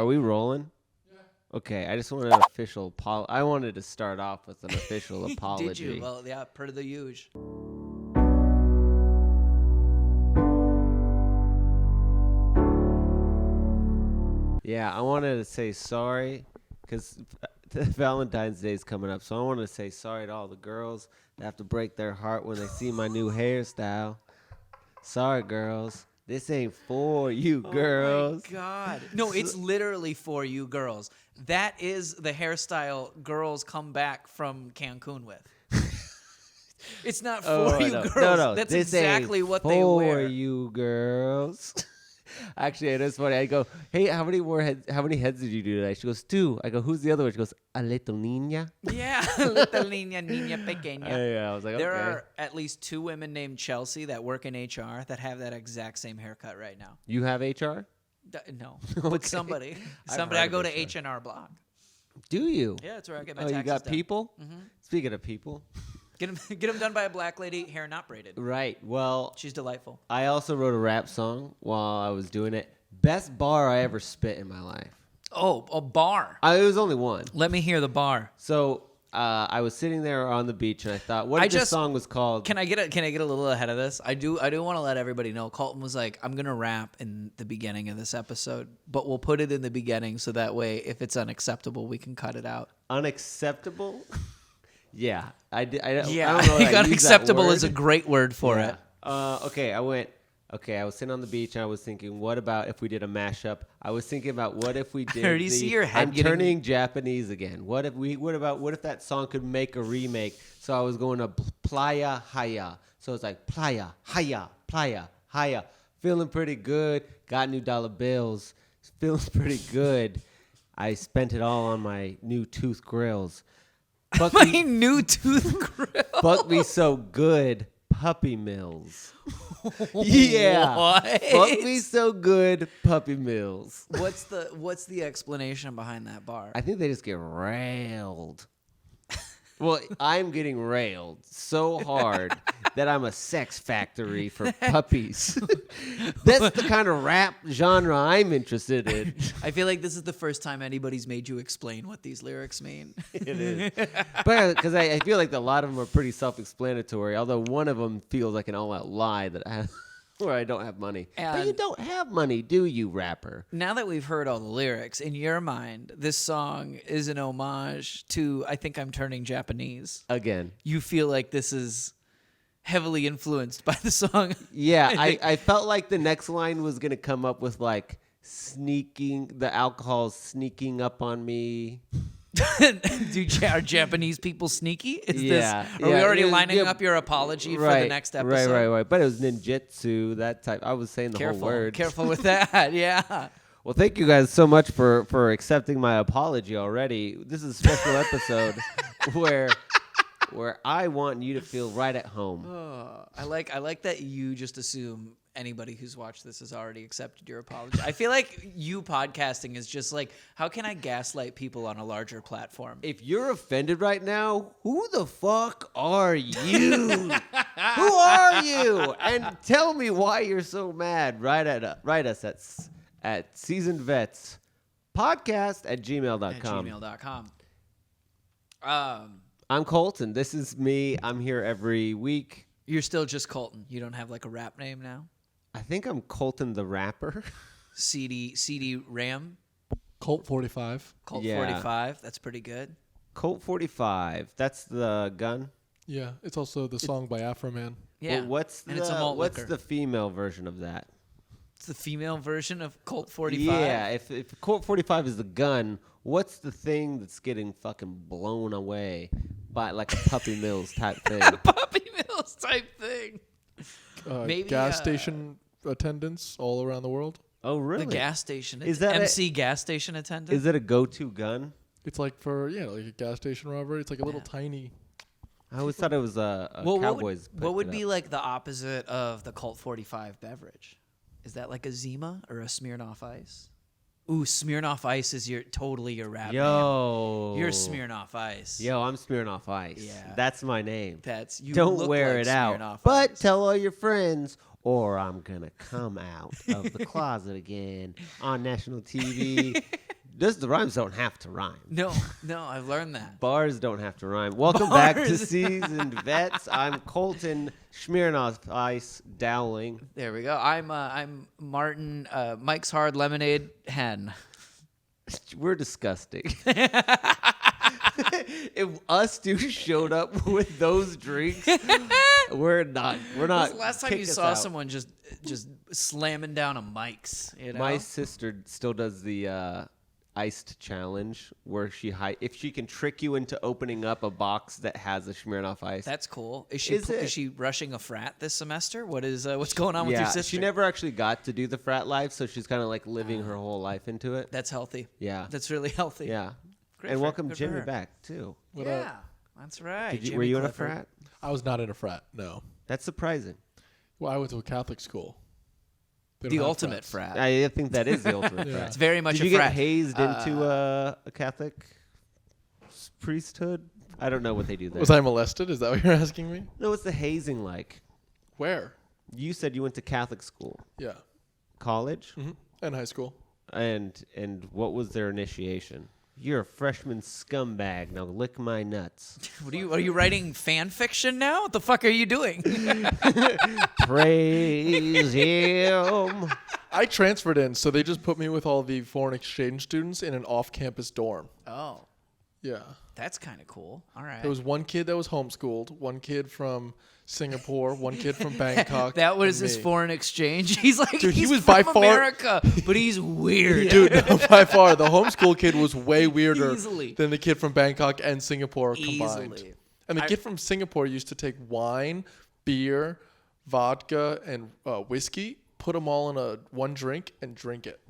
Are we rolling? Yeah. Okay, I just wanted an official apology. I wanted to start off with an official apology. Did you? Well, yeah, per the usual. Yeah, I wanted to say sorry because Valentine's Day is coming up. So I want to say sorry to all the girls that have to break their heart when they see my new hairstyle. Sorry, girls. This ain't for you, girls. Oh, my God. No, it's literally for you, girls. That is the hairstyle girls come back from Cancun with. It's not for you, girls. No. That's this exactly ain't what they wear. For you, girls. Actually, it is funny. I go, hey, how many heads did you do today? She goes, 2. I go, who's the other one? She goes, a little niña. Yeah, little niña pequeña. Yeah, I was like, there are at least 2 women named Chelsea that work in HR that have that exact same haircut right now. You have HR? No, Okay. but somebody. I go to H&R Block. Do you? Yeah, that's where I get my taxes you got done. people? Mm-hmm. Speaking of people. Get them done by a black lady, hair not braided. Right. Well, she's delightful. I also wrote a rap song while I was doing it. Best bar I ever spit in my life. Oh, a bar. It was only one. Let me hear the bar. So I was sitting there on the beach and I thought, what if this song was called? Can I get a little ahead of this? I do want to let everybody know. Colton was like, I'm gonna rap in the beginning of this episode, but we'll put it in the beginning so that way, if it's unacceptable, we can cut it out. Unacceptable? Yeah, I don't know. I think unacceptable is a great word for it. Okay, I was sitting on the beach and I was thinking, what about if we did a mashup? I was thinking about what if we did. See your head I'm turning Japanese again. What if that song could make a remake? So I was going to Playa Haya. So it's like Playa Haya. Feeling pretty good. Got new dollar bills. Feeling pretty good. I spent it all on my new tooth grills. New tooth grill. Fuck me so good. Puppy Mills. Yeah. What? Fuck me so good, Puppy Mills. What's the explanation behind that bar? I think they just get railed. Well, I'm getting railed so hard that I'm a sex factory for puppies. That's the kind of rap genre I'm interested in. I feel like this is the first time anybody's made you explain what these lyrics mean. It is. But because I feel like a lot of them are pretty self-explanatory, although one of them feels like an all-out lie where I don't have money. But you don't have money, do you, rapper? Now that we've heard all the lyrics, in your mind, this song is an homage to I Think I'm Turning Japanese. Again. You feel like this is heavily influenced by the song. Yeah, I felt like the next line was going to come up with like the alcohol sneaking up on me. Are Japanese people sneaky? Are we Yeah, already lining up your apology for the next episode? Right. But it was ninjutsu, that type. I was saying the whole word. Careful with that, yeah. Well, thank you guys so much for accepting my apology already. This is a special episode where I want you to feel right at home. I like that you just assume anybody who's watched this has already accepted your apology. I feel like you podcasting is just like, how can I gaslight people on a larger platform? If you're offended right now, who the fuck are you? Who are you? And tell me why you're so mad. Write us at seasonedvetspodcast@gmail.com. I'm Colton. This is me. I'm here every week. You're still just Colton. You don't have like a rap name now? I think I'm Colton the rapper. CD Ram? Colt 45. Colt 45. That's pretty good. Colt 45. That's the gun? Yeah, it's also the song by Afro Man. Yeah. Well, what's the female version of that? It's the female version of Colt 45? Yeah, if Colt 45 is the gun, what's the thing that's getting fucking blown away by like a Puppy Mills type thing? Puppy Mills type thing. Maybe gas station attendants all around the world. Oh, really? The gas station. Is that MC gas station attendant? Is it a go-to gun? It's like like a gas station robbery. It's like a little tiny. I always thought it was a Cowboys. What would be like the opposite of the Colt 45 beverage? Is that like a Zima or a Smirnoff Ice? Ooh, Smirnoff Ice is totally your rap name. You're Smirnoff Ice. Yo, I'm Smirnoff Ice. Yeah. That's my name. You don't look wear like it out. Smirnoff but Ice. tell all your friends, or I'm gonna come out of the closet again on national TV. The rhymes don't have to rhyme. No, I've learned that. Bars don't have to rhyme. Welcome back to Seasoned Vets. I'm Colton Smirnoff Ice Dowling. There we go. I'm Martin Mike's Hard Lemonade Hen. We're disgusting. If us two showed up with those drinks, we're not. When was the last time you saw someone just slamming down a Mike's? You know? My sister still does the iced challenge where if she can trick you into opening up a box that has a Smirnoff Ice. That's cool. Is she rushing a frat this semester? What's going on with your sister? She never actually got to do the frat life, so she's kind of like living her whole life into it. That's healthy. Yeah, that's really healthy. Yeah, and welcome Jimmy back too. What yeah, up? that's right. Were you in a frat? I was not in a frat. No. That's surprising. Well, I went to a Catholic school. The ultimate frat. I think that is the ultimate frat. It's very much Did a you frat. get hazed into a Catholic priesthood? I don't know what they do there. Was I molested? Is that what you're asking me? No, what's the hazing like? Where? You said you went to Catholic school. Yeah. College? Mm-hmm. And high school. And what was their initiation? You're a freshman scumbag. Now lick my nuts. Are you writing fan fiction now? What the fuck are you doing? Praise him. I transferred in, so they just put me with all the foreign exchange students in an off-campus dorm. Oh, Yeah. that's kind of cool. All right. There was one kid that was homeschooled, one kid from Singapore, one kid from Bangkok. That was and his me. foreign exchange. He's like, Dude, he he's was from by far- America, but he's weird. Dude, no, by far, the homeschool kid was way weirder Easily. than the kid from Bangkok and Singapore combined. Easily. And the kid from Singapore used to take wine, beer, vodka, and whiskey, put them all in one drink, and drink it.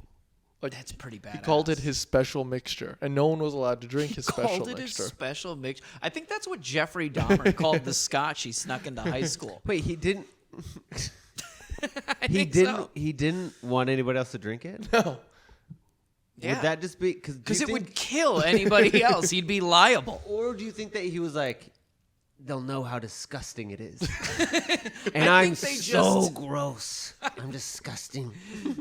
Like, That's pretty bad. he called it his special mixture, and no one was allowed to drink his special Called it mixture. his special mix. I think that's what Jeffrey Dahmer called the scotch he snuck into high school. Wait, he didn't. I think so. He didn't want anybody else to drink it. No. Yeah. Would that just be Because it would kill anybody else. He'd be liable. Or do you think that he was like, they'll know how disgusting it is, and I'm so gross. I'm disgusting.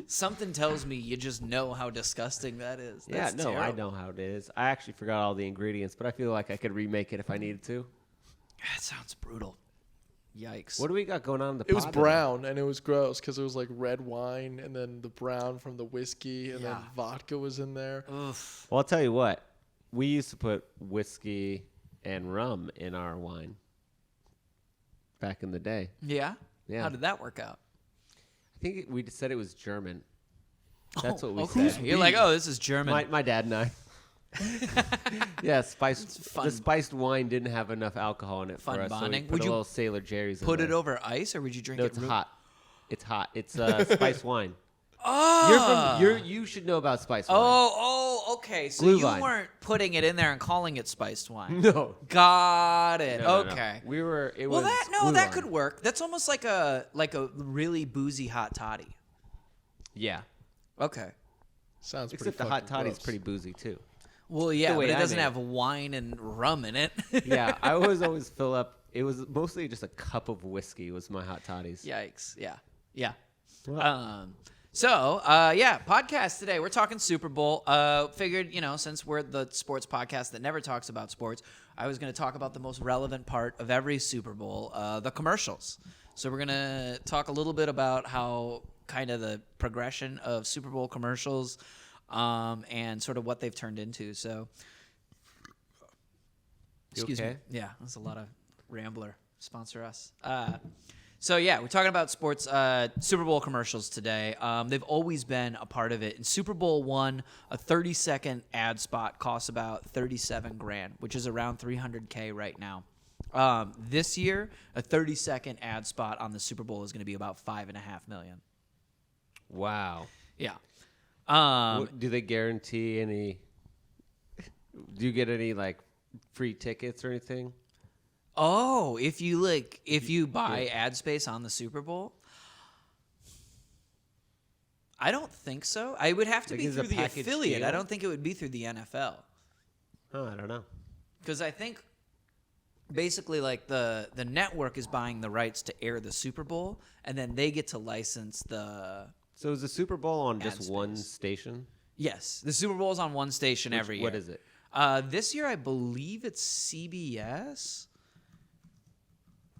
Something tells me you just know how disgusting that is. Yeah, That's no, I terrible. know how it is. I actually forgot all the ingredients, but I feel like I could remake it if I needed to. That sounds brutal. Yikes. What do we got going on in the It was pod brown, and it was gross because it was like red wine, and then the brown from the whiskey, and then Yeah. vodka was in there. Oof. Well, I'll tell you what. We used to put whiskey and rum in our wine back in the day. Yeah? Yeah. How did that work out? I think we just said it was German. That's what we okay. said. You're like, oh, this is German. My dad and I. Yeah, fun. the spiced wine didn't have enough alcohol in it Fun for us. bonding. So we put Would a you little Sailor Jerry's Put in it there. over ice, or would you drink No, it? it's hot. It's hot. It's spiced wine. Oh. You should know about spiced wine. Oh, okay. So Glühwein. you weren't putting it in there and calling it spiced wine. No. Got it. No, no. Okay. We were. It Well, was that Glühwein. could work. That's almost like a really boozy hot toddy. Yeah. Okay. Sounds Except pretty the hot fucking toddy's gross. pretty boozy too. Well, yeah, The way but it I doesn't made have wine and rum in it. Yeah, I always fill up. It was mostly just a cup of whiskey was my hot toddies. Yikes. Yeah. Well, Podcast today. We're talking Super Bowl. Figured, since we're the sports podcast that never talks about sports, I was going to talk about the most relevant part of every Super Bowl, the commercials. So we're going to talk a little bit about how kind of the progression of Super Bowl commercials and sort of what they've turned into. So, excuse okay? me. Yeah, that's a lot of Rambler. Sponsor us. We're talking about sports Super Bowl commercials today. They've always been a part of it. In Super Bowl I, a 30-second ad spot costs about $37,000, which is around $300K right now. This year, a 30-second ad spot on the Super Bowl is going to be about $5.5 million. wow. Yeah. Do they guarantee any? Do you get any like free tickets or anything? Oh, if you buy ad space on the Super Bowl, I don't think so. I would have to Like, be is it a through the package affiliate. deal? I don't think it would be through the NFL. Oh, I don't know. Because I think basically like the network is buying the rights to air the Super Bowl, and then they get to license the. So is the Super Bowl on Ad just one space. station? Yes, the Super Bowl is on one station every year. What is it? This year, I believe it's CBS.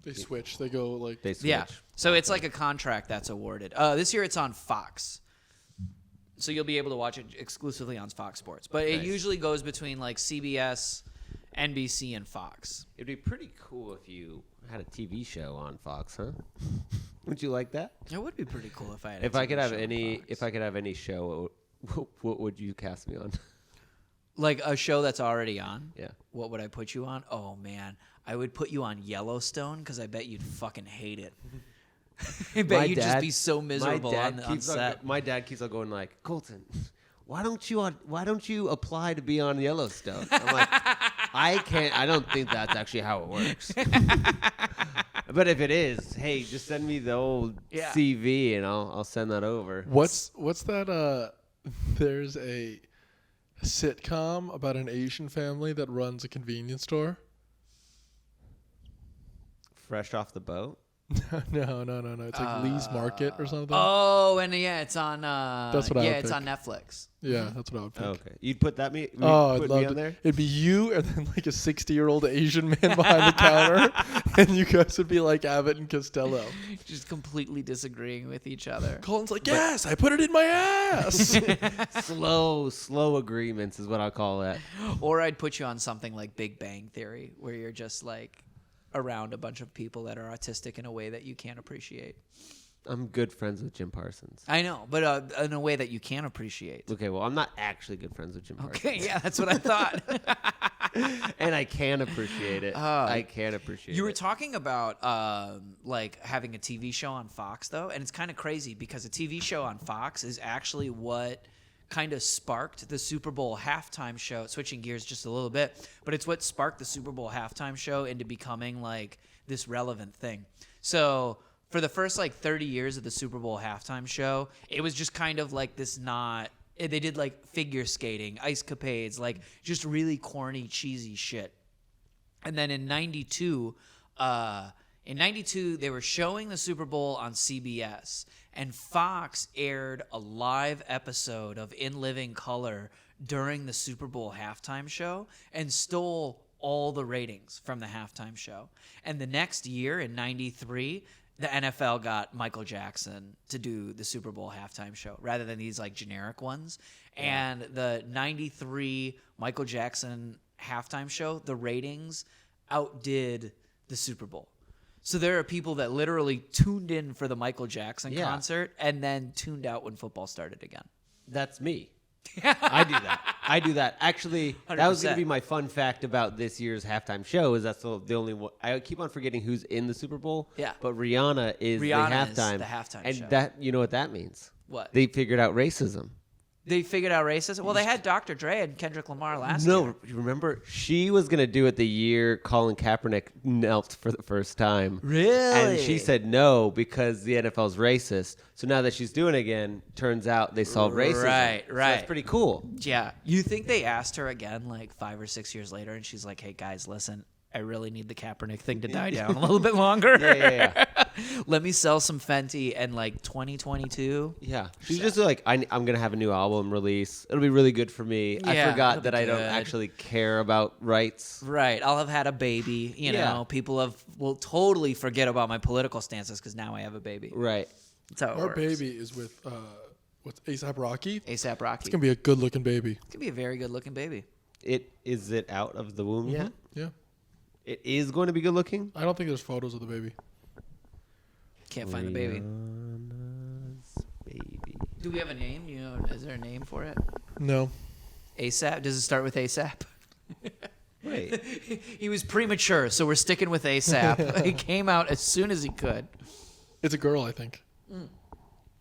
They switch. They go like. They switch. Yeah, so it's like a contract that's awarded. This year, it's on Fox. So you'll be able to watch it exclusively on Fox Sports. But it usually goes between like CBS, NBC, and Fox. It'd be pretty cool if you had a TV show on Fox, huh? Would you like that? It would be pretty cool if I had. If I could have any show, what would you cast me on? Like a show that's already on? Yeah. What would I put you on? Oh, man. I would put you on Yellowstone because I bet you'd fucking hate it. I bet you'd just be so miserable on set. My dad keeps on going like, Colton, why don't you apply to be on Yellowstone? I'm like, I don't think that's actually how it works. But if it is, hey, just send me the old CV and I'll send that over. What's that? There's a sitcom about an Asian family that runs a convenience store. Fresh off the boat? No. It's like Lee's Market or something. Oh, and it's on. That's what I would it's pick. on Netflix. Yeah, that's what I would pick. Okay, you'd put that I'd put love me to. on there. It'd be you and then like a 60-year-old Asian man behind the counter, and you guys would be like Abbott and Costello. Just completely disagreeing with each other. Colton's like, yes, I put it in my ass. slow agreements is what I call that. Or I'd put you on something like Big Bang Theory, where you're just like around a bunch of people that are autistic in a way that you can't appreciate. I'm good friends with Jim Parsons. I know, but in a way that you can appreciate. Okay, well, I'm not actually good friends with Jim Parsons. Okay, yeah, that's what I thought. And I can appreciate it. I can appreciate it. You were talking about like having a TV show on Fox, though, and it's kind of crazy because a TV show on Fox is actually what kind of sparked the Super Bowl halftime show, switching gears just a little bit, but it's what sparked the Super Bowl halftime show into becoming like this relevant thing. So for the first like 30 years of the Super Bowl halftime show, it was just kind of like this they did like figure skating, ice capades, like just really corny, cheesy shit. And then in 92, they were showing the Super Bowl on CBS, and Fox aired a live episode of In Living Color during the Super Bowl halftime show and stole all the ratings from the halftime show. And the next year, in 93, the NFL got Michael Jackson to do the Super Bowl halftime show rather than these like generic ones. Yeah. And the 93 Michael Jackson halftime show, the ratings outdid the Super Bowl. So there are people that literally tuned in for the Michael Jackson concert and then tuned out when football started again. That's me. I do that. Actually, 100%. That was going to be my fun fact about this year's halftime show is that's the only one. I keep on forgetting who's in the Super Bowl. Yeah. But Rihanna is the halftime. Is the halftime and show. that, you know what that means? What? They figured out racism. They figured out racism? Well, they had Dr. Dre and Kendrick Lamar last year. No, remember? She was going to do it the year Colin Kaepernick knelt for the first time. Really? And she said no because the NFL's racist. So now that she's doing it again, turns out they solved racism. Right. So that's pretty cool. Yeah. You think they asked her again like 5 or 6 years later and she's like, hey, guys, listen, I really need the Kaepernick thing to die down a little bit longer. Yeah. Let me sell some Fenty in like 2022. Yeah. She's just like, I'm going to have a new album release. It'll be really good for me. Yeah, I forgot that it'll I be don't good. actually care about rights. Right. I'll have had a baby. You know, people will totally forget about my political stances because now I have a baby. Right. That's how it Our works. baby is with what's A$AP Rocky. A$AP Rocky. It's gonna be a good-looking baby. It's going to be a very good looking baby. Is it out of the womb yet? Yeah. It is going to be good looking? I don't think there's photos of the baby. Can't find the baby. Rihanna's baby. Do we have a name? You know, is there a name for it? No. ASAP? Does it start with ASAP? Wait. He was premature, so we're sticking with ASAP. He came out as soon as he could. It's a girl, I think.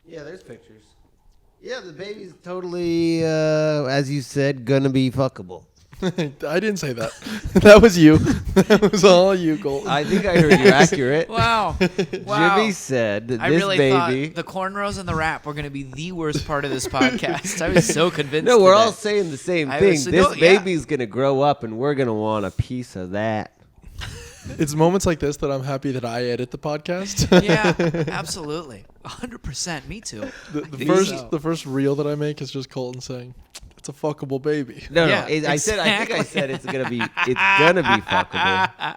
Yeah, there's pictures. Yeah, the baby's totally, as you said, gonna be fuckable. I didn't say that. That was you. That was all you, Colton. I think I heard you accurate. Wow. Jimmy said that I this really baby. thought the cornrows and the rap were going to be the worst part of this podcast. I was so convinced. No, we're of all that. saying the same I thing. was- This no, yeah. baby's gonna grow up, and we're gonna want a piece of that. It's moments like this that I'm happy that I edit the podcast. Yeah, absolutely. 100%. Me too. The first reel that I make is just Colton saying, "It's a fuckable baby." No, Yeah, I think I exactly. said it's gonna be fuckable.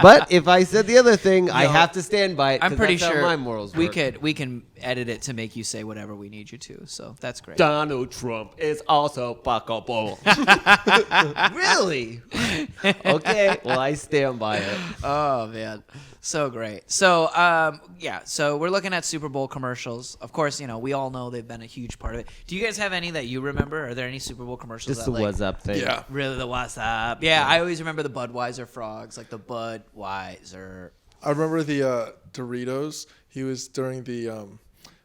But if I said the other thing, I have to stand by it. I'm 'cause pretty that's sure how my morals we work. can edit it to make you say whatever we need you to. So that's great. Donald Trump is also fuckable. Really? Okay. Well, I stand by it. Oh man, so great. So so we're looking at Super Bowl commercials. Of course, we all know they've been a huge part of it. Do you guys have any that you remember? Are there any Super Bowl commercials Just that the what's up thing. Yeah. really the what's up? Yeah, I always remember the Budweiser frogs, like the Budweiser. I remember the Doritos. He was during the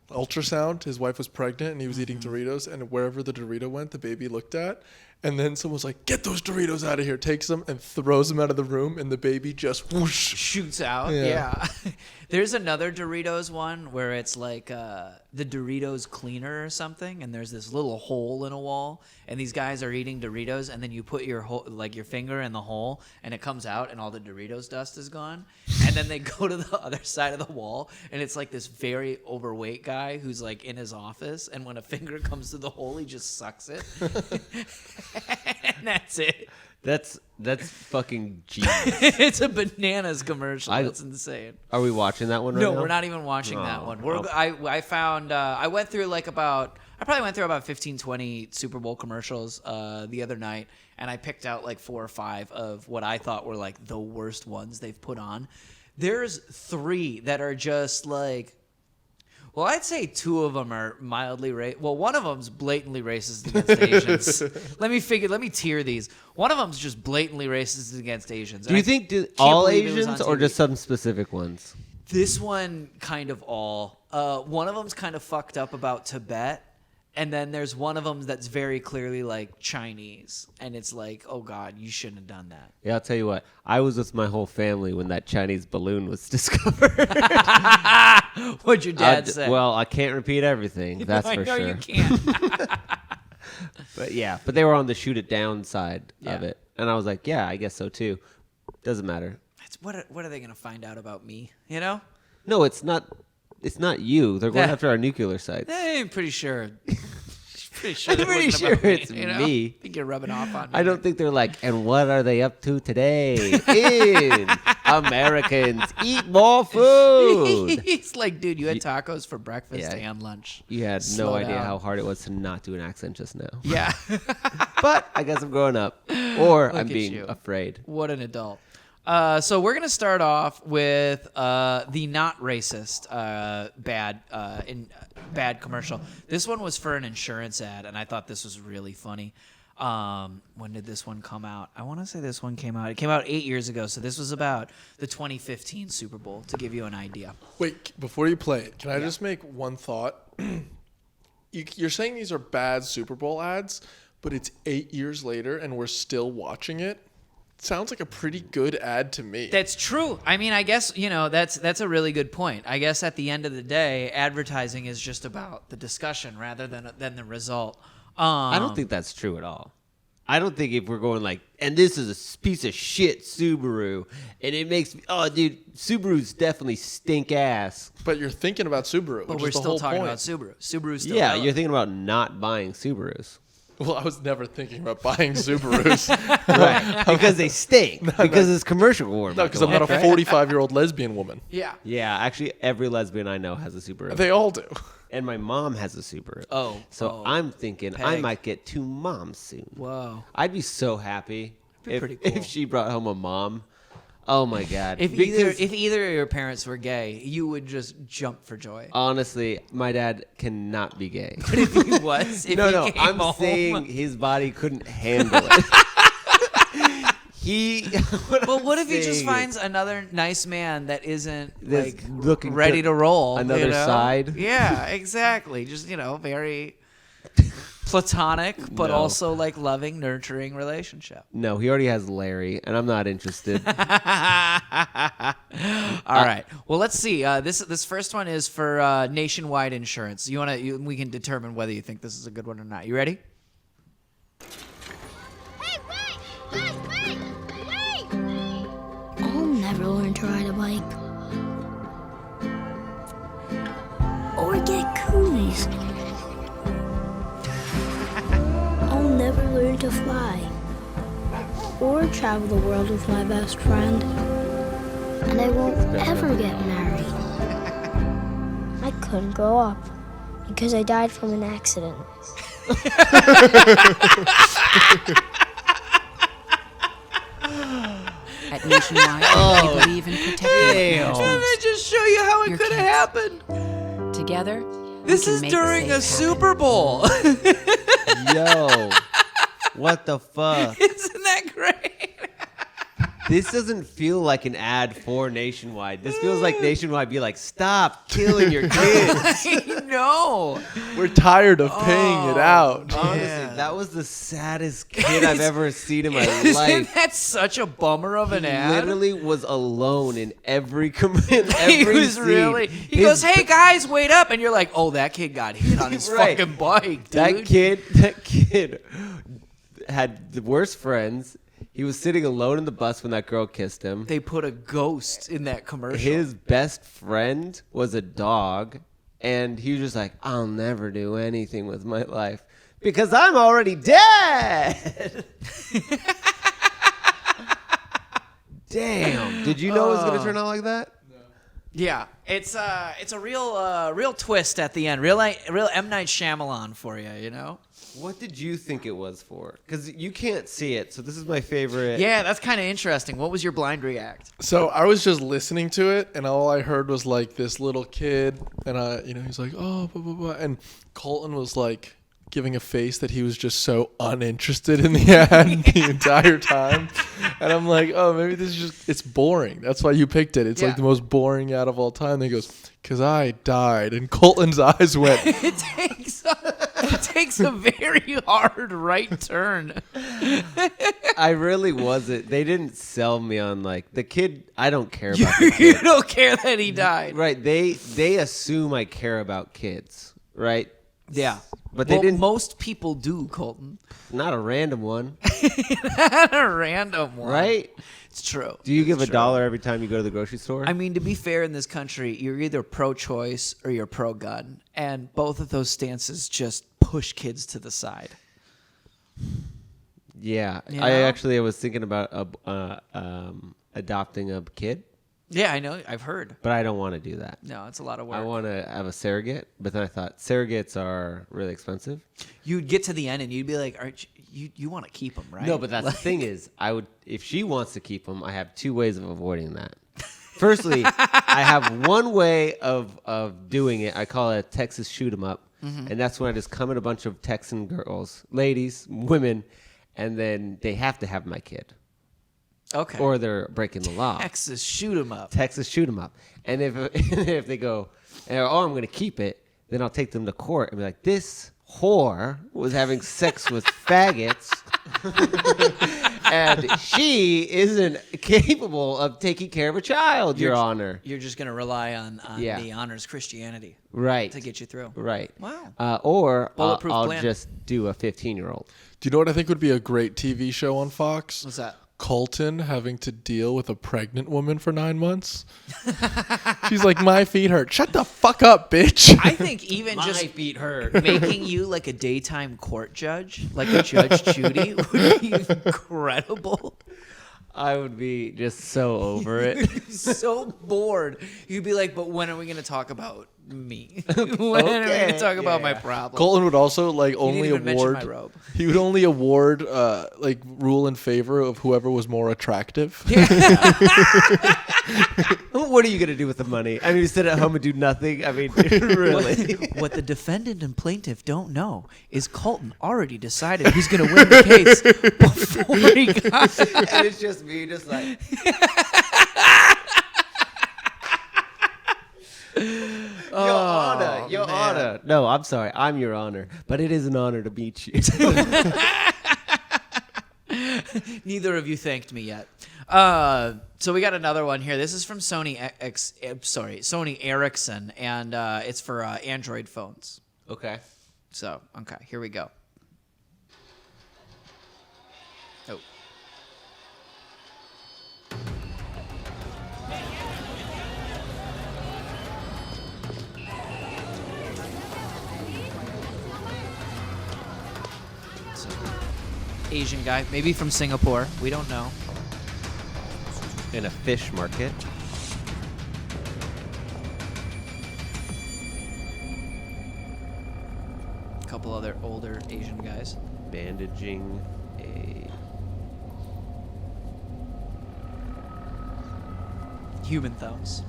ultrasound. His wife was pregnant, and he was eating Doritos. And wherever the Dorito went, the baby looked at. And then someone was like, "Get those Doritos out of here!" Takes them and throws them out of the room, and the baby just whoosh. Shoots out. Yeah. Yeah. There's another Doritos one where it's like the Doritos cleaner or something, and there's this little hole in a wall, and these guys are eating Doritos, and then you put your finger in the hole, and it comes out, and all the Doritos dust is gone, and then they go to the other side of the wall, and it's like this very overweight guy who's like in his office, and when a finger comes through the hole, he just sucks it, and that's it. That's fucking genius. It's a bananas commercial. That's insane. Are we watching that one right No, now? we're not even watching that Oh, one. oh. I found I went through I probably went through about 15, 20 Super Bowl commercials the other night, and I picked out 4 or 5 of what I thought were the worst ones they've put on. There's 3 that are just well, I'd say 2 of them are mildly racist. Well, one of them's blatantly racist against Asians. Let me tier these. One of them's just blatantly racist against Asians. Do you think all Asians or just some specific ones? This one kind of all. One of them's kind of fucked up about Tibet, and then there's one of them that's very clearly Chinese, and it's oh God, you shouldn't have done that. Yeah, I'll tell you what. I was with my whole family when that Chinese balloon was discovered. What'd your dad say? Well, I can't repeat everything. That's I for know sure. you can't. But they were on the shoot it down side of Yeah. it, and I was like, yeah, I guess so too. Doesn't matter. What are they gonna find out about me? No, it's not. It's not you. They're going Yeah. after our nuclear sites. I'm pretty sure. I'm it pretty wasn't sure about me, it's me. I think you're rubbing off on me. I don't think they're and what are they up to today? In Americans eat more food. He's dude, you had tacos for breakfast Yeah. and lunch. You had Slow no idea down. how hard it was to not do an accent just now. Yeah. But I guess I'm growing up, or I'm at being you. afraid. What an adult. So we're gonna start off with the not racist bad commercial. This one was for an insurance ad, and I thought this was really funny. When did this one come out? I want to say this one came out. It came out 8 years ago, so this was about the 2015 Super Bowl, to give you an idea. Wait, before you play it, can I just make one thought? You're saying these are bad Super Bowl ads, but it's 8 years later and we're still watching it? Sounds like a pretty good ad to me. That's true. I mean, I guess, that's a really good point. I guess at the end of the day, advertising is just about the discussion rather than the result. I don't think that's true at all. I don't think if we're going and this is a piece of shit Subaru, and it makes me, oh, dude, Subarus definitely stink ass. But you're thinking about Subaru, But which we're is the still whole talking point. about Subaru. Subaru's still Yeah, valid. you're thinking about not buying Subarus. Well, I was never thinking about buying Subarus. Right. Because they stink. Because it's commercial warm. No, because I'm not a 45-year-old lesbian woman. Yeah. Yeah, actually, every lesbian I know has a Subaru. They all do. And my mom has a Subaru. Oh. So I'm thinking I Peg. might get 2 moms soon. Whoa. I'd be so happy Be pretty cool. if she brought home a mom. Oh, my God. If Because either of your parents were gay, you would just jump for joy. honestly, my dad cannot be gay. But if he was, if No, he came I'm home, saying his body couldn't handle it. But what if he just saying finds another nice man that isn't That's looking ready to roll? another side? Yeah, exactly. Just very platonic, but No. also loving, nurturing relationship. No, he already has Larry, and I'm not interested. All right. Well, let's see. This first one is for nationwide insurance. We can determine whether you think this is a good one or not. You ready? Hey, wait! Guys, wait! Wait! I'll never to ride a bike. Or get cooties. I'll never learn to fly. Or travel the world with my best friend. And I won't ever get married. I couldn't grow up because I died from an accident. At Nationwide, we believe in protecting Did our I just show you how it Your could have kids. happened? Together, This we can is make during a safe Super Bowl. Yo, what the fuck? Isn't that great? This doesn't feel like an ad for Nationwide. This feels like Nationwide be like, stop killing your kids. I know. We're tired of paying it out. Honestly, that was the saddest kid I've ever seen in my Isn't life. that such a bummer of an He ad? literally was alone in every He every was scene. really. He goes, "Hey guys, wait up!" And you're like, "Oh, that kid got hit on his Right. fucking bike, dude." That kid had the worst friends. He was sitting alone in the bus when that girl kissed him. They put a ghost in that commercial. His best friend was a dog, and he was just like, I'll never do anything with my life because I'm already dead. Damn. Did you know it was going to turn out like that? Yeah, it's a real twist at the end. Real M. Night Shyamalan for you, you know? What did you think it was for? Because you can't see it, so this is my favorite. Yeah, that's kind of interesting. What was your blind react? So I was just listening to it, and all I heard was like this little kid, and he's like, oh, blah, blah, blah. And Colton was like giving a face that he was just so uninterested in the ad the entire time. And I'm like, oh, maybe this is just, it's boring. That's why you picked it. It's like the most boring ad of all time. And he goes, because I died. And Colton's eyes went. It takes a very hard right turn. I really wasn't. They didn't sell me on like the kid. I don't care You, about the you kid. don't care that he died. Right. They assume I care about kids. Right. Yeah. But they didn't. Most people do, Colton. Not a random one. Not a random one. Right? It's true. Do you give It's a true. dollar every time you go to the grocery store? I mean, to be fair, in this country, you're either pro-choice or you're pro-gun, and both of those stances just push kids to the side. Yeah. You I know? was thinking about adopting a kid, Yeah, I know. I've heard. but I don't want to do that. No, it's a lot of work. I want to have a surrogate, but then I thought surrogates are really expensive. You'd get to the end and you'd be like, "Aren't you want to keep them, right?" No, but that's the thing is, I would if she wants to keep them. I have two ways of avoiding that. Firstly, I have one way of doing it. I call it a Texas shoot 'em up, and that's when I just come in a bunch of Texan girls, ladies, women, and then they have to have my kid, Okay. or they're breaking the law. Texas shoot 'em up. Texas shoot 'em up, and if they go, oh, I'm going to keep it, then I'll take them to court and be like, this whore was having sex with faggots. And she isn't capable of taking care of a child, Your Honor. You're just going to rely on Yeah. the Honor's Christianity Right. to get you through. Right. Wow. Or Bulletproof I'll plan. just do a 15-year-old. Do you know what I think would be a great TV show on Fox? What's that? Colton having to deal with a pregnant woman for 9 months. She's like, my feet hurt. Shut the fuck up, bitch. I think even just feet hurt. making you like a daytime court judge, like a Judge Judy, would be incredible. I would be just so over it. So bored. You'd be like, but when are we going to talk about me? When are we going Okay. to talk about my Yeah. problem? Colton would also like only even mention award. my robe. He would only award like rule in favor of whoever was more attractive. What are you going to do with the money? I mean, you sit at home and do nothing. I mean, really. What the defendant and plaintiff don't know is Colton already decided who's going to win the case before he got And it's just me, just like. Your honor. No, I'm sorry. I'm your honor. But it is an honor to meet you. Neither of you thanked me yet. So we got another one here. This is from Sony Ericsson, and it's for Android phones. Okay. So, okay, here we go. Oh. Asian guy, maybe from Singapore. We don't know. In a fish market. A couple other older Asian guys. Bandaging a... Human thumbs.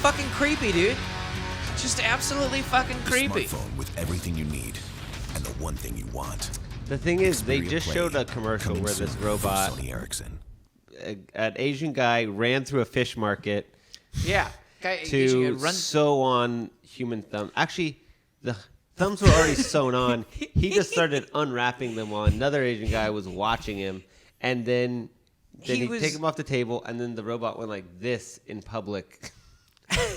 Fucking creepy, dude. Just absolutely fucking creepy. Smartphone with everything you need and the one thing you want. The thing is, they Xperia just Play, showed a commercial coming where this soon from robot, Sony Ericsson. an Asian guy, ran through a fish market Yeah. Guy, to sew on human thumbs. Actually, the thumbs were already sewn on. He just started unwrapping them while another Asian guy was watching him, and then he'd take them off the table, and then the robot went like this in public.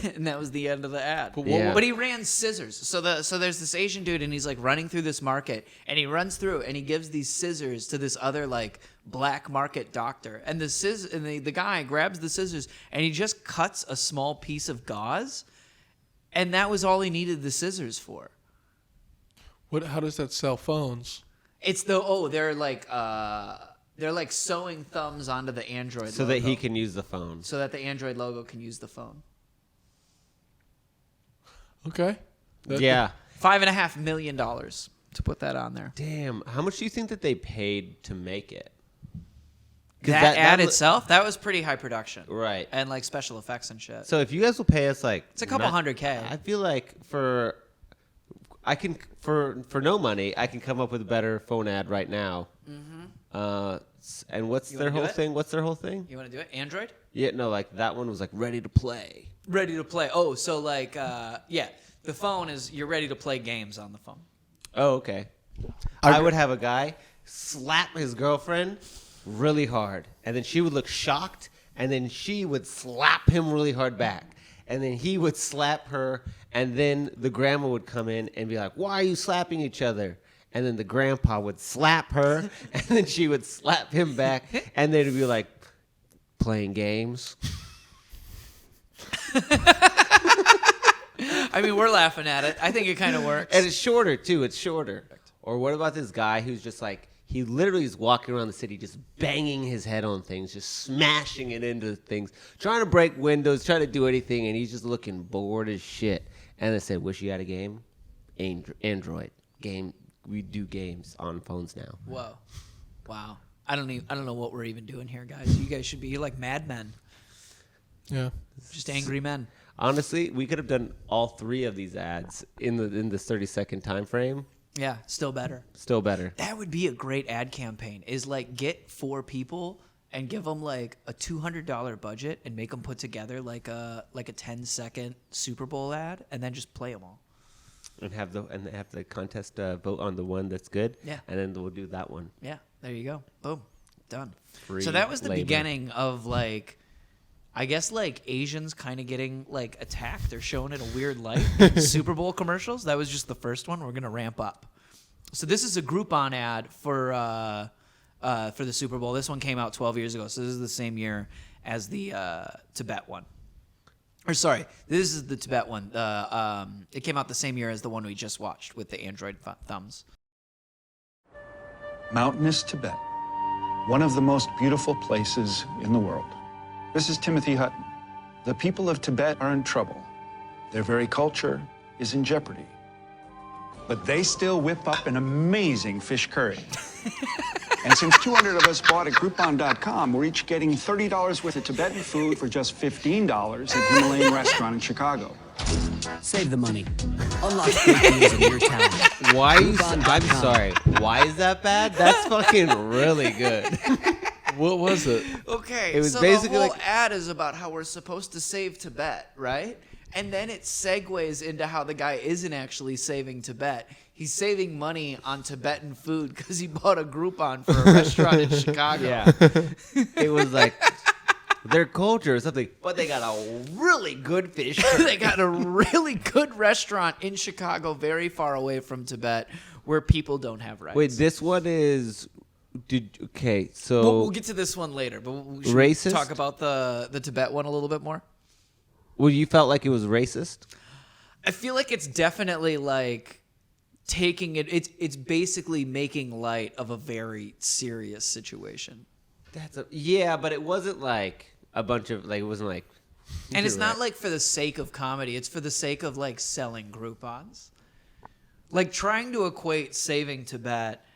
And that was the end of the ad. Yeah. But he ran scissors. So there's this Asian dude, and he's like running through this market, and he runs through, and he gives these scissors to this other like black market doctor, and the guy grabs the scissors, and he just cuts a small piece of gauze, and that was all he needed the scissors for. How does that sell phones? It's they're like sewing thumbs onto the Android So logo, that he can use the phone. so that the Android logo can use the phone. Okay. Yeah. $5.5 million to put that on there. Damn. How much do you think that they paid to make it? 'Cause That ad that itself, that was pretty high production. Right. And like special effects and shit. So if you guys will pay us like... It's a couple $100K. I feel like for no money, I can come up with a better phone ad right now. Mm-hmm. And what's You their wanna do whole it? thing? What's their whole thing? You want to do it? Android? Yeah, no, like that one was like ready to play. Ready to play. Oh, so like, yeah. The phone is, you're ready to play games on the phone. Oh, okay. I would have a guy slap his girlfriend really hard, and then she would look shocked, and then she would slap him really hard back, and then he would slap her, and then the grandma would come in and be like, "Why are you slapping each other?" And then the grandpa would slap her, and then she would slap him back, and they'd be like, "Playing games." I mean, we're laughing at it. I think it kind of works. And it's shorter, too. It's shorter. Or what about this guy who's just like, he literally is walking around the city just banging his head on things, just smashing it into things, trying to break windows, trying to do anything, and he's just looking bored as shit. And I said, wish you had a game? Android. Game. We do games on phones now. Whoa. Wow. I don't know what we're even doing here, guys. You guys should be, you're like madmen. Yeah. Just angry men. Honestly, we could have done all three of these ads in this 30-second time frame. Yeah, still better. Still better. That would be a great ad campaign. Is like get 4 people and give them like a $200 budget and make them put together like a 10-second Super Bowl ad and then just play them all. And have the contest vote on the one that's good. Yeah. And then we'll do that one. Yeah, there you go. Boom. Done. Free So that was the labor. beginning of like, I guess like Asians kind of getting like attacked. They're shown in a weird light. Super Bowl commercials. That was just the first one. We're gonna ramp up. So this is a Groupon ad for the Super Bowl. This one came out 12 years ago. So this is the same year as the Tibet one. Or sorry, this is the Tibet one. It came out the same year as the one we just watched with the Android thumbs. Mountainous Tibet, one of the most beautiful places in the world. This is Timothy Hutton. The people of Tibet are in trouble. Their very culture is in jeopardy. But they still whip up an amazing fish curry. And since 200 of us bought at Groupon.com, we're each getting $30 worth of Tibetan food for just $15 at Himalayan Restaurant in Chicago. Save the money. Unlock great deals in your town. Why? I'm sorry. Why is that bad? That's fucking really good. What was it? Okay, It was so basically the whole like- ad is about how we're supposed to save Tibet, right? And then it segues into how the guy isn't actually saving Tibet. He's saving money on Tibetan food because he bought a Groupon for a restaurant in Chicago. Yeah. It was like their culture or something, but they got a really good fish curry. They got a really good restaurant in Chicago, very far away from Tibet, where people don't have rights. Wait, this one is. So we'll get to this one later, but should racist? we talk about the Tibet one a little bit more? Well, you felt like it was racist? I feel like it's definitely like taking it. It's basically making light of a very serious situation. Yeah, but it wasn't like a bunch of like. It wasn't like. And it's not like for the sake of comedy. It's for the sake of like selling Groupons. Like trying to equate saving Tibet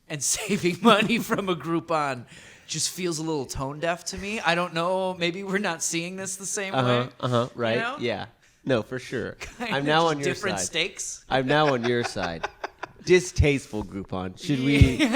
and saving money from a Groupon just feels a little tone deaf to me. I don't know. Maybe we're not seeing this the same way. Right. You know? Yeah. No, for sure. Kinda I'm now just on your different side. stakes. I'm now on your side. Distasteful Groupon. Should we?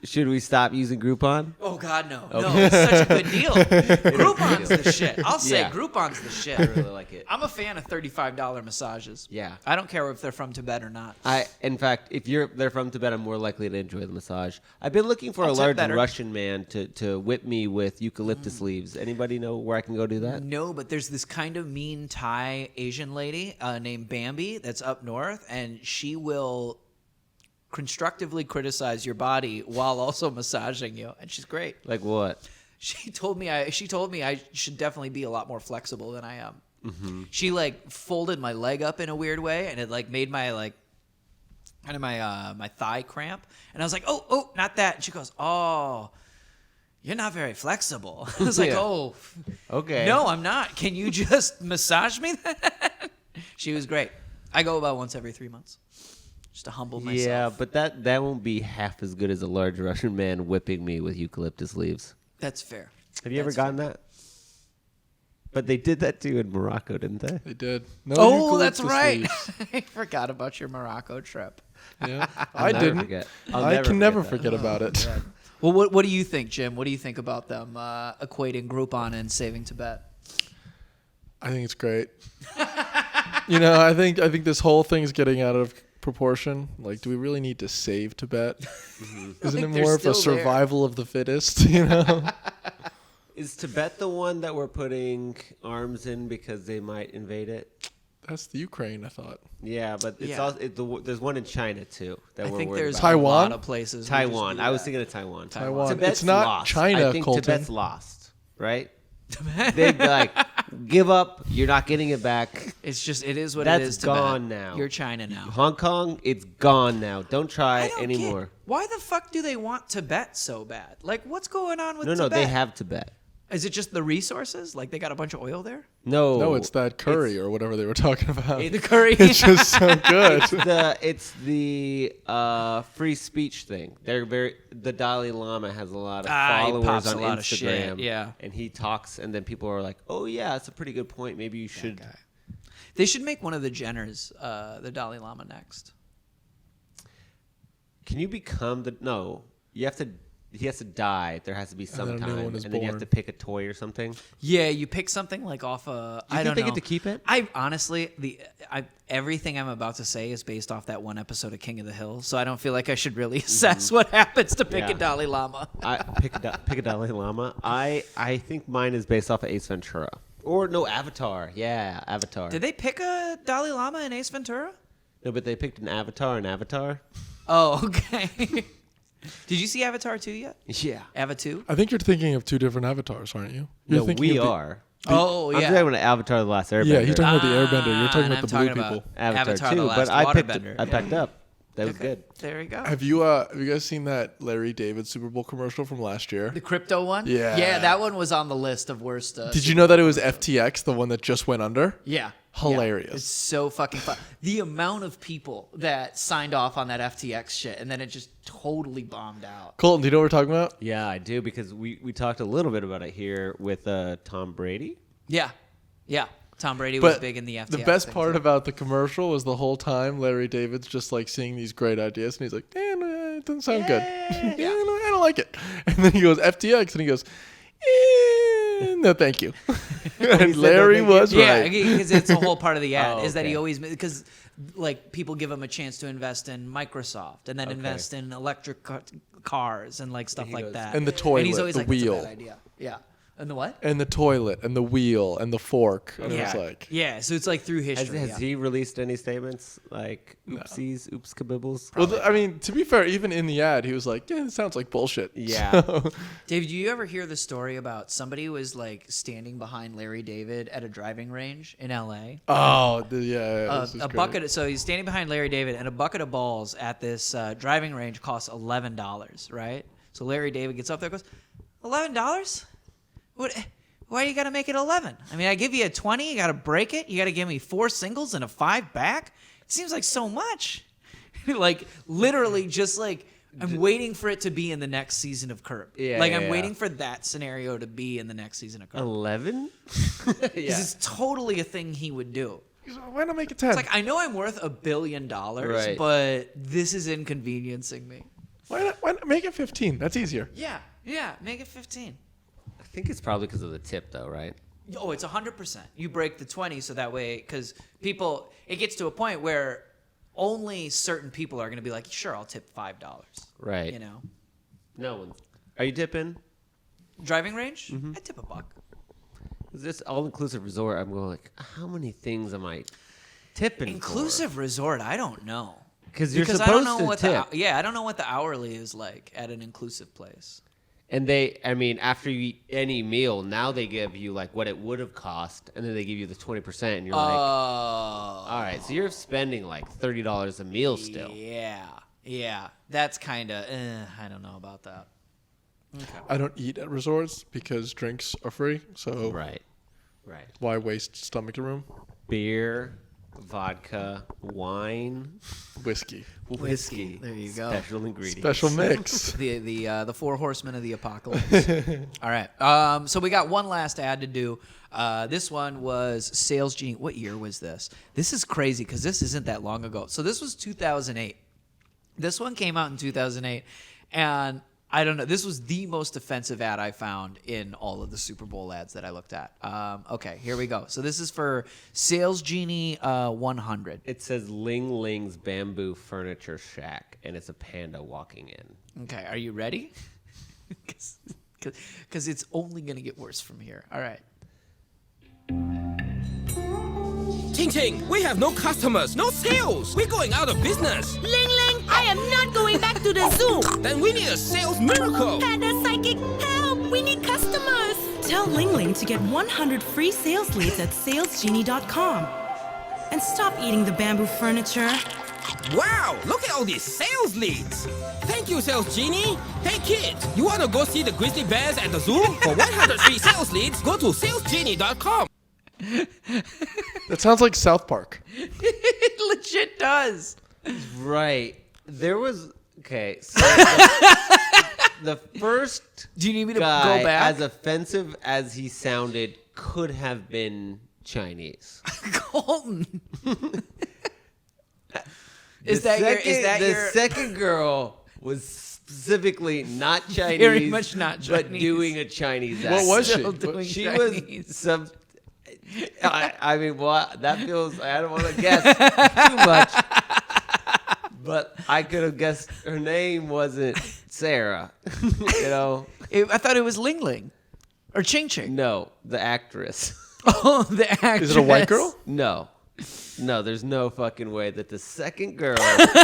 Should we stop using Groupon? Oh God, no! Okay. No, it's such a good deal. Groupon's the shit. I'll say Yeah. Groupon's the shit. I really like it. I'm a fan of $35 massages. Yeah. I don't care if they're from Tibet or not. In fact, if they're from Tibet, I'm more likely to enjoy the massage. I've been looking for I'll a tip large better. Russian man to whip me with eucalyptus leaves. Anybody know where I can go do that? No, but there's this kind of mean Thai Asian lady named Bambi that's up north, and she will constructively criticize your body while also massaging you, and she's great. Like what? She told me I should definitely be a lot more flexible than I am. Mm-hmm. She like folded my leg up in a weird way, and it like made my like kind of my thigh cramp, and I was like, oh, not that. And she goes, oh, you're not very flexible. I was like, Yeah. oh, Okay. no, I'm not. Can you just massage me then? She was great. I go about once every 3 months. Just to humble myself. Yeah, but that won't be half as good as a large Russian man whipping me with eucalyptus leaves. That's fair. Have you ever gotten that? But they did that too in Morocco, didn't they? They did. No Oh, that's eucalyptus right. leaves. I forgot about your Morocco trip. Yeah, I'll I never didn't. forget. I can never that. forget about it. Well, what do you think, Jim? What do you think about them equating Groupon and saving Tibet? I think it's great. I think this whole thing's getting out of proportion. Like, do we really need to save Tibet? Isn't it Like, they're more of a still there. survival of the fittest? Is Tibet the one that we're putting arms in because they might invade it? That's the Ukraine, I thought. Yeah, but it's Yeah. also there's one in China too that I we're think worried there's about. a Taiwan? lot of places. we Taiwan. just do I was that. thinking of Taiwan. Taiwan. Tibet's It's not lost. China, I think Colton. Tibet's lost, right? They'd be like, give up. You're not getting it back. It is what That's it is. Tibet. gone now. You're China now. Hong Kong, it's gone now. Don't try I don't anymore. get, why the fuck do they want Tibet so bad? Like, what's going on with No, Tibet? they have Tibet. Is it just the resources? Like, they got a bunch of oil there? No, No, it's that curry or whatever they were talking about. The curry. It's just so good. It's the free speech thing. The Dalai Lama has a lot of He followers pops on a lot of Instagram. shit, yeah. And he talks, and then people are like, "Oh yeah, that's a pretty good point. Maybe you should." They should make one of the Jenners the Dalai Lama next. Can you become the? No, you have to. He has to die. There has to be some then a new time, one is and then you have born. to pick a toy or something. Yeah, you pick something like off a. I don't they know. get to keep it? I honestly, everything I'm about to say is based off that one episode of King of the Hill, so I don't feel like I should really assess what happens to pick Yeah. a Dalai Lama. I pick a Dalai Lama. I think mine is based off of Ace Ventura or no Avatar. Yeah, Avatar. Did they pick a Dalai Lama in Ace Ventura? No, but they picked an Avatar. Oh, okay. Did you see Avatar 2 yet? Yeah. Ava 2? I think you're thinking of two different avatars, aren't you? You're No, thinking we of the- are. Oh, I'm yeah. talking about Avatar: The Last Airbender. Yeah, you're talking about the Airbender. You're talking and about the I'm blue talking people. about Avatar the too, Last but I picked Waterbender. up. That was good. There you go. Have you guys seen that Larry David Super Bowl commercial from last year? The crypto one? Yeah. Yeah, that one was on the list of worst. Did you know that it was FTX, the one that just went under? Yeah. Hilarious. Yeah. It's so fucking fun. The amount of people that signed off on that FTX shit and then it just totally bombed out. Colton, do you know what we're talking about? Yeah, I do because we talked a little bit about it here with Tom Brady. Yeah. Yeah. Tom Brady was But big in the FTX. the best thing, part too. about the commercial was the whole time Larry David's just like seeing these great ideas and he's like, no, it doesn't sound good. No, I don't like it. And then he goes FTX and he goes, no, thank you. And Larry was Yeah, right. because it's a whole part of the ad Oh, is that he okay. always because like people give him a chance to invest in Microsoft and then invest in electric cars and like stuff he like goes, that. And the and he's toilet, always the like, "That's a wheel." bad idea. Yeah. And the what? And the toilet and the wheel and the fork. And it was like, yeah. So it's like through history. Has he released any statements like oopsies, oops, kabibbles? well, I mean, to be fair, even in the ad, he was like, yeah, it sounds like bullshit. Yeah. So- David, do you ever hear the story about somebody who was like standing behind Larry David at a driving range in LA? oh, this is A great. bucket. So he's standing behind Larry David, and a bucket of balls at this driving range costs $11, right? So Larry David gets up there and goes, $11? What? Why you got to make it 11? I mean, I give you a 20, you got to break it. You got to give me 4 singles and a 5 back. It seems like so much. Like literally, just like I'm waiting for it to be in the next season of Curb. Yeah, like yeah, I'm yeah. waiting for that scenario to be in the next season of Curb. 11? Because it's totally a thing he would do. He's like, why not make it 10? It's like I know I'm worth $1 billion, Right. but this is inconveniencing me. why not make it 15? That's easier. Yeah, make it 15. I think it's probably because of the tip, though, right? Oh, it's 100%. You break the 20 so that way, because people, it gets to a point where only certain people are going to be like, sure, I'll tip $5. Right. You know? No one. Are you tipping? Driving range? I tip $1. Is this all-inclusive resort? I'm going like, how many things am I tipping Inclusive resort, I don't know. Because you're Because supposed I don't know to what tip. I don't know what the hourly is like at an inclusive place. And after you eat any meal, now they give you like what it would have cost, and then they give you the 20%, and you're like, all right, so you're spending like $30 a meal still. Yeah. That's kind of, I don't know about that. Okay. I don't eat at resorts because drinks are free. So Right. why waste stomach room? Beer, vodka, wine, Whiskey. whiskey. There you go. Special ingredients. Special mix. The 4 horsemen of the apocalypse. All right. So we got one last ad to do. This one was Sales Genie. What year was this? This is crazy because this isn't that long ago. So this was 2008. This one came out in 2008, and I don't know. This was the most offensive ad I found in all of the Super Bowl ads that I looked at. Okay, here we go. So this is for Sales Genie 100. It says Ling Ling's Bamboo Furniture Shack, and it's a panda walking in. Okay, are you ready? Because it's only going to get worse from here. All right. Ting Ting, we have no customers, no sales. We're going out of business. Ling Ling, I am not going back to the zoo. Then we need a sales miracle. Panda Psychic, help! We need customers. Tell Ling Ling to get 100 free sales leads at salesgenie.com. And stop eating the bamboo furniture. Wow, look at all these sales leads. Thank you, Sales Genie. Hey, kids, you want to go see the grizzly bears at the zoo? For 100 free sales leads, go to salesgenie.com. That sounds like South Park. It legit does. Right. There was okay. So the first Do you need me to guy, go back? as offensive as he sounded, could have been Chinese. Colton. The second girl was specifically not Chinese, Very much not but Chinese. doing a Chinese What accent. was she? Still doing She Chinese. was some. I mean, what that feels. I don't want to guess too much, but I could have guessed her name wasn't Sarah. You know? I thought it was Ling Ling or Ching Ching. No, the actress. Oh, the actress. Is it a white girl? No, there's no fucking way that the second girl. She's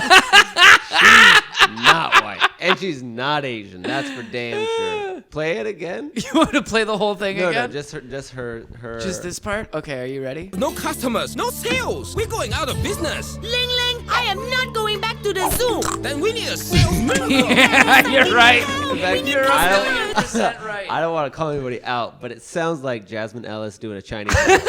not white, and she's not Asian. That's for damn sure. Play it again. You want to play the whole thing No, again? just her. Just this part? Okay, are you ready? No customers, no sales. We're going out of business. Ling Ling, I am not going back to the zoo. Then we need a sales miracle. Yeah, you're right. In fact, You're I 1,000,000% right. I don't want to call anybody out, but it sounds like Jasmine Ellis doing a Chinese accent.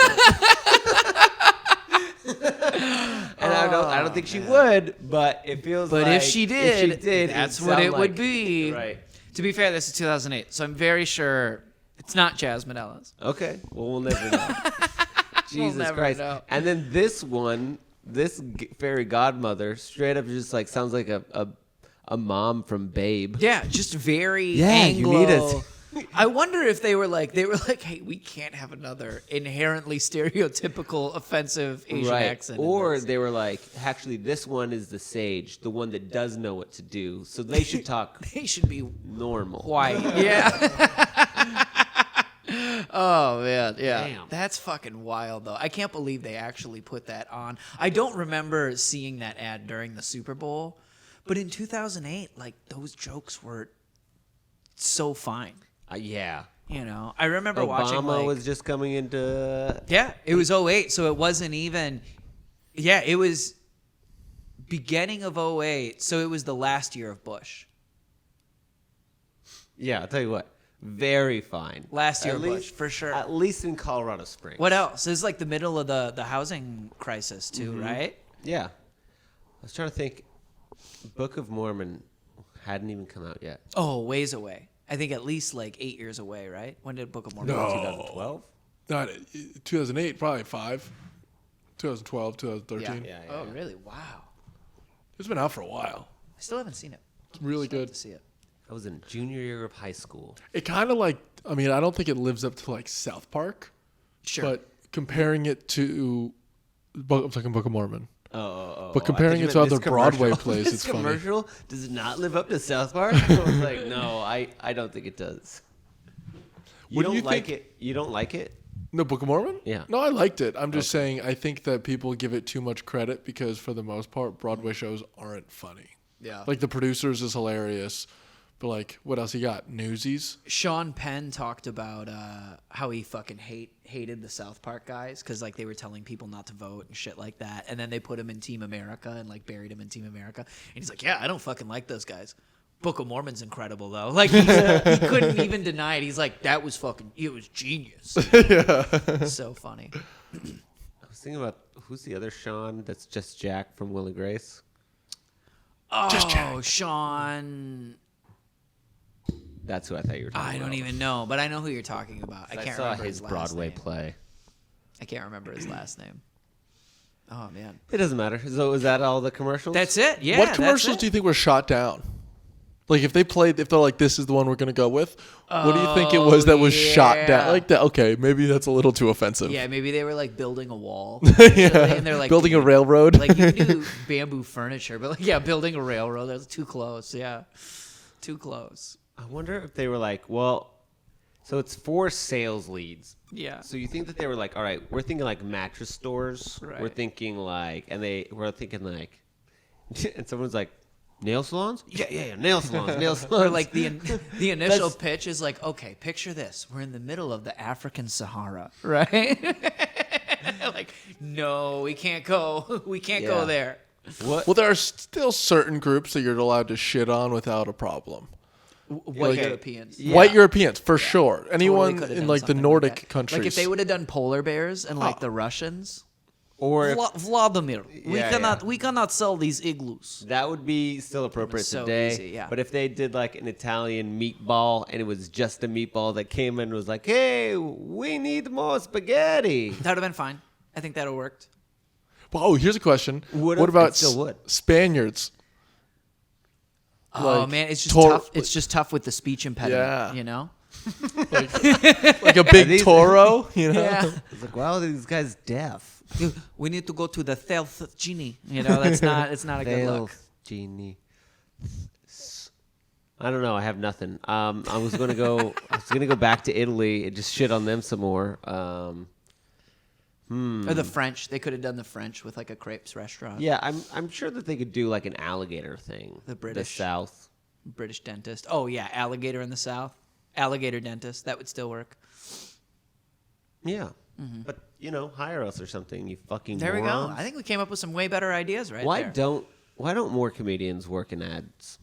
And I don't think she would, but it feels But like if she did, that's it'd what sound it would like- be. Right. To be fair, this is 2008, so I'm very sure it's not Jasmine Ellis. Okay. Well, we'll never know. Jesus never Christ. know. And then this one, fairy godmother, straight up just like sounds like a mom from Babe. Yeah, just very Yeah, Anglo. you need it. I wonder if they were like, hey, we can't have another inherently stereotypical, offensive Asian accent. in Or this. they were like, actually, this one is the sage, the one that does know what to do. So they should talk They should be normal. white. Yeah. Oh man, yeah. Damn. That's fucking wild though. I can't believe they actually put that on. I don't remember seeing that ad during the Super Bowl, but in 2008, like those jokes were so fine. Yeah. You know, I remember Obama watching. Like, was just coming into. Yeah, it was 08, so it wasn't even. Yeah, it was beginning of 08, so it was the last year of Bush. Yeah, I'll tell you what. Very fine. Last year At of Bush, least- for sure. At least in Colorado Springs. What else? It's like the middle of the housing crisis too, right? Yeah. I was trying to think. Book of Mormon hadn't even come out yet. Oh, ways away. I think at least like 8 years away, right? When did Book of Mormon? No. 2012? Not 2008, probably 5. 2012, 2013. Yeah. Oh, really? Wow. It's been out for a while. I still haven't seen it. It's really Still have good. to see it. I was in junior year of high school. It kind of like, I mean, I don't think it lives up to like South Park. Sure. But comparing it to, I'm talking Book of Mormon. Oh. But comparing it to other Broadway plays, this it's funny. commercial does not live up to South Park. I was like, no, I don't think it does. You What do don't you like think- it? You don't like it? No, Book of Mormon? Yeah. No, I liked it. I'm just saying, I think that people give it too much credit because for the most part, Broadway shows aren't funny. Yeah. Like The Producers is hilarious. But like, what else you got? Newsies? Sean Penn talked about how he fucking hated the South Park guys because like they were telling people not to vote and shit like that, and then they put him in Team America and like buried him in Team America. And he's like, yeah, I don't fucking like those guys. Book of Mormon's incredible though. Like he couldn't even deny it. He's like, that was fucking, it was genius. Yeah. So funny. I was thinking about who's the other Sean that's just Jack from Will and Grace? Oh, Sean. That's who I thought you were talking about. I don't even know, but I know who you're talking about. I can't saw remember his his last Broadway name. play. I can't remember his last name. Oh man. It doesn't matter. So is that all the commercials? That's it. Yeah. What commercials do you think were shot down? Like if they're like, this is the one we're gonna go with. What do you think it was that was shot down? Like that? Okay, maybe that's a little too offensive. Yeah, maybe they were like building a wall. Yeah. And they're like Building a railroad. Like you can do bamboo furniture, but like, yeah, building a railroad. That's too close. Yeah, too close. I wonder if they were like, well, so it's 4 sales leads. Yeah. So you think that they were like, all right, we're thinking like mattress stores. Right. We're thinking like, and they were thinking like, and someone's like, nail salons? Yeah, nail salons, nail salons. Or like the initial pitch is like, okay, picture this: we're in the middle of the African Sahara, right? Like, no, we can't go. We can't go there. What? Well, there are still certain groups that you're allowed to shit on without a problem. White Europeans. Yeah. White Europeans, for sure. Anyone Totally could've in done like the something Nordic like that. countries. Like if they would have done polar bears and like the Russians. Or if, Vladimir, Yeah, we cannot sell these igloos. that would be still appropriate So today. easy, yeah. But if they did like an Italian meatball and it was just a meatball that came in and was like, hey, we need more spaghetti. That would have been fine. I think that would have worked. Well, oh, here's a question. Would What have, about it still would. Spaniards? Oh Like, man, it's just tor- tough. It's just tough with the speech impediment. Yeah. You know. Like a big toro, you know? Yeah. It's like, wow, these guys deaf. We need to go to the Stealth Genie. You know, that's not. It's not a good look. Stealth Genie. I don't know. I have nothing. I was gonna go. I was gonna go back to Italy and just shit on them some more. Or the French. They could have done the French with like a crepes restaurant. Yeah, I'm sure that they could do like an alligator thing. The British. the South. British dentist. Oh yeah, alligator in the South. Alligator dentist. That would still work. Yeah, but you know, hire us or something. You fucking. There we go. morons. I think we came up with some way better ideas right Why there. don't more comedians work in ads?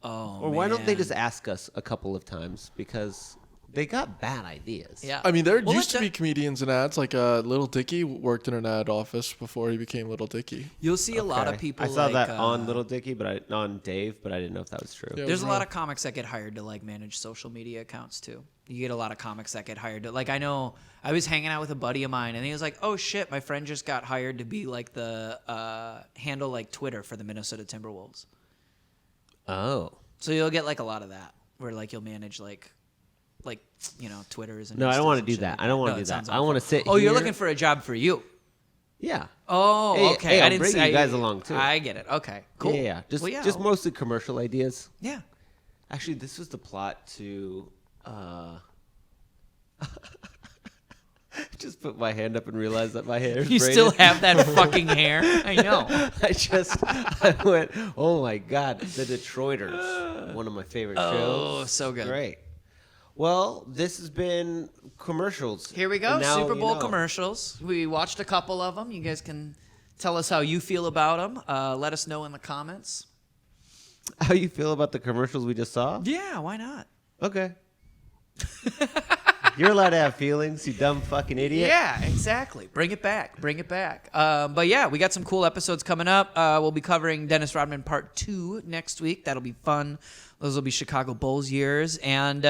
Oh, Or why don't they man. just ask us a couple of times? Because they got bad ideas. Yeah. I mean, there Well, used to let's- be comedians in ads. Like Little Dicky worked in an ad office before he became Little Dicky. You'll see a lot of Okay. people. I saw like, that on Little Dicky, but on Dave, but I didn't know if that was true. Yeah. There's a lot of comics that get hired to like manage social media accounts too. You get a lot of comics that get hired to like. I know I was hanging out with a buddy of mine, and he was like, "Oh shit, my friend just got hired to be like the handle like Twitter for the Minnesota Timberwolves." Oh. So you'll get like a lot of that, where like you'll manage like you know Twitters and. No, I don't Instas want to and do shit that. like I don't want No, to it do that. sounds I want to awful. sit. Oh, you're here. looking for a job for you. Yeah. Oh, Hey, okay. hey, I I'll didn't bring say you guys along, too. I get it. Okay, cool. Yeah. Just Well, yeah, just I'll- mostly commercial ideas. Yeah. Actually, this was the plot to Just put my hand up and realized that my hair is You braided. still have that fucking hair? I know. I went, oh my God, the Detroiters. One of my favorite shows. Oh, so good. Great. Well, this has been commercials. Here we go. And now Super you Bowl know. commercials. We watched a couple of them. You guys can tell us how you feel about them. Let us know in the comments. How you feel about the commercials we just saw? Yeah, why not? Okay. You're allowed to have feelings, you dumb fucking idiot. Yeah, exactly. Bring it back. Bring it back. But yeah, we got some cool episodes coming up. We'll be covering Dennis Rodman Part 2 next week. That'll be fun. Those will be Chicago Bulls years. And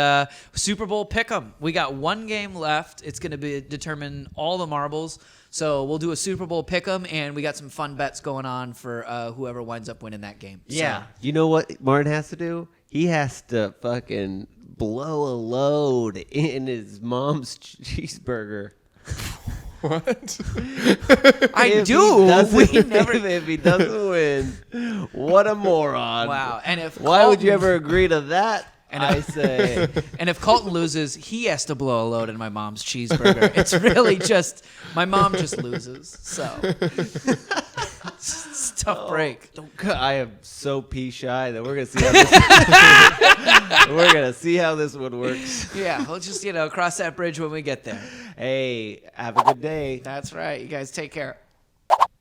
Super Bowl Pick'em. We got one game left. It's going to be determine all the marbles. So we'll do a Super Bowl Pick'em, and we got some fun bets going on for whoever winds up winning that game. Yeah. So, You know what Martin has to do? He has to fucking blow a load in his mom's cheeseburger. What? I do. If he doesn't win, what a moron. Wow. And if Why would you Colton- ever agree to that? And I say. And if Colton loses, he has to blow a load in my mom's cheeseburger. It's really just, my mom just loses. So, it's a tough break. I am so pee shy that we're gonna see how this. We're gonna see how this one works. Yeah, we'll just cross that bridge when we get there. Hey, have a good day. That's right. You guys take care.